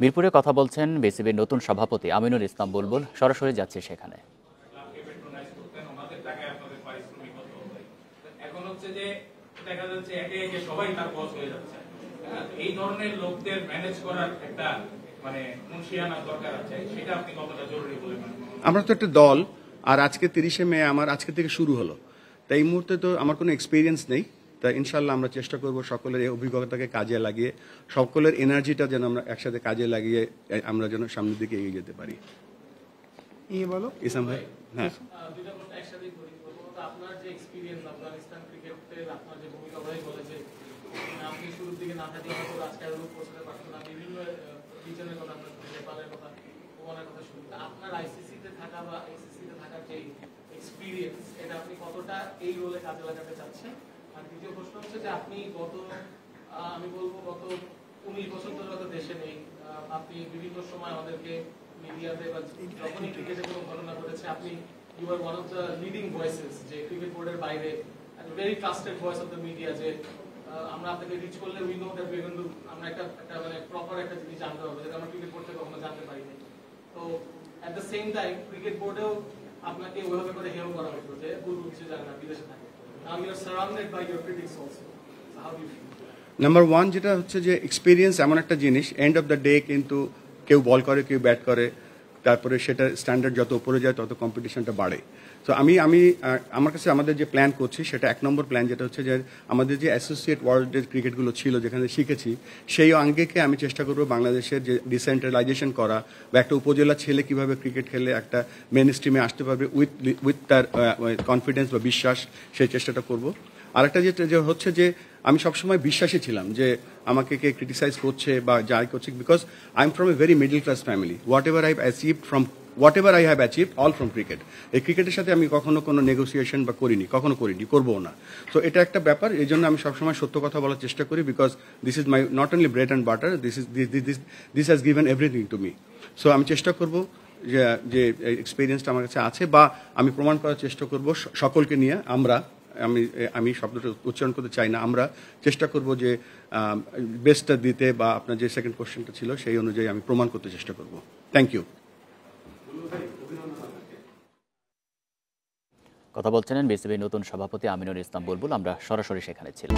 মিরপুরে কথা বলছেন বিসিবির নতুন সভাপতি আমিনুল ইসলাম বুলবুল। সরাসরি যাচ্ছে সেখানে। এখন হচ্ছে যে দেখা যাচ্ছে একে একে সবাই তার বস হয়ে যাচ্ছে। এই ধরনের লোকদের ম্যানেজ করার একটা মানে মুন্সিয়ানা দরকার আছে, সেটা আপনি কতটা জরুরি বলে মনে করেন? আমরা তো একটা দল, আর আজকে 30শে মে আমার আজকে থেকে শুরু হলো, তাই এই মুহূর্তে তো আমার কোনো এক্সপিরিয়েন্স নেই। তাই ইনশাল্লাহ আমরা চেষ্টা করব সকলের এই অভিজ্ঞতাকে কাজে লাগিয়ে, সকলের এনার্জিটা যেন আমরা একসাথে কাজে লাগিয়ে আমরা যেন সামনের দিকে এগিয়ে যেতে পারি। বলো ইসলাম ভাই। হ্যাঁ, দুইটা প্রশ্ন একসাথে করি। প্রথমত আপনার যে এক্সপেরিয়েন্স আফগানিস্তান ক্রিকেটের, আপনার যে ভূমিকা ভাই বলেছে, আপনি শুরুর দিকে না থাকলে হয়তো আজকে আরো পৌঁছাতে পারতেন না। বিভিন্ন রিজনের কথা, আপনার নেপালের কথা, ওমানের কথা শুরু। আপনার আইসিসিতে থাকা বা আইসিসিতে থাকার যে এক্সপিরিয়েন্স, এটা আপনি কতটা এই রোলে কাজে লাগাতে চাচ্ছেন? আর দ্বিতীয় প্রশ্ন হচ্ছে যে আপনি আমি বলবো গত 19 বছর ধরে হয়তো দেশে নেই, আপনি বিভিন্ন সময় আমাদেরকে মিডিয়াতে বা যখনই ক্রিকেটে কোনো ঘটনা ঘটেছে, আপনি you are one of the leading voices, যে ক্রিকেট বোর্ডের বাইরে very trusted voice of the media, যে আমরা আপনাকে রিচ করলে উই নো দ্যাট উই কিন্তু আমরা একটা মানে প্রপার একটা জিনিস জানতে পারবো, যেটা আমরা ক্রিকেট বোর্ড থেকে কখনো জানতে পারিনি। তো at the same time cricket বোর্ডেও আপনাকে ওইভাবে করে হেয় করা হতো যে বুলবুল কিছু জানে না, বিদেশে থাকে। Now you are surrounded by your critics also. How do you feel? Number 1 যেটা হচ্ছে যে এক্সপিরিয়েন্স এমন একটা জিনিস, এন্ড অফ দ্য ডে কিন্তু কেউ বল করে, কেউ ব্যাট করে, তারপরে সেটা স্ট্যান্ডার্ড যত উপরে যায় তত কম্পিটিশনটা বাড়ে। তো আমি আমার কাছে আমাদের যে প্ল্যান করছি সেটা 1 নম্বর প্ল্যান, যেটা হচ্ছে যে আমাদের যে অ্যাসোসিয়েট ওয়ার্ল্ডের ক্রিকেটগুলো ছিল যেখানে শিখেছি, সেই অঙ্গেকে আমি চেষ্টা করবো বাংলাদেশের যে ডিসেন্ট্রালাইজেশন করা, বা একটা উপজেলা ছেলে কিভাবে ক্রিকেট খেলে একটা মেন স্ট্রিমে আসতে পারবে উইথ তার কনফিডেন্স বা বিশ্বাস, সেই চেষ্টাটা করব। আরেকটা যেটা হচ্ছে যে আমি সবসময় বিশ্বাসী ছিলাম যে আমাকে কে ক্রিটিসাইজ করছে বা যাই করছে, because I am from a very middle class family. What ever I have achieved all from cricket. এই ক্রিকেটের সাথে আমি কখনো কোনো নেগোসিয়েশন বা কখনো করিনি, করবো না। তো এটা একটা ব্যাপার, এই জন্য আমি সবসময় সত্য কথা বলার চেষ্টা করি, because this is my not only bread and butter, this has given everything to me. So আমি চেষ্টা করব যে এক্সপিরিয়েন্সটা আমার কাছে আছে, বা আমি প্রমাণ করার চেষ্টা করব সকলকে নিয়ে। আমি শব্দটা উচ্চারণ করতে চাই না, আমরা চেষ্টা করব যে বেস্টটা দিতে, বা আপনার যে সেকেন্ড কোশ্চেনটা ছিল সেই অনুযায়ী আমি প্রমাণ করতে চেষ্টা করব। Thank you. কথা বলছিলেন বিসিবির নতুন সভাপতি আমিনুল ইসলাম বুলবুল। আমরা সরাসরি সেখানে ছিলাম।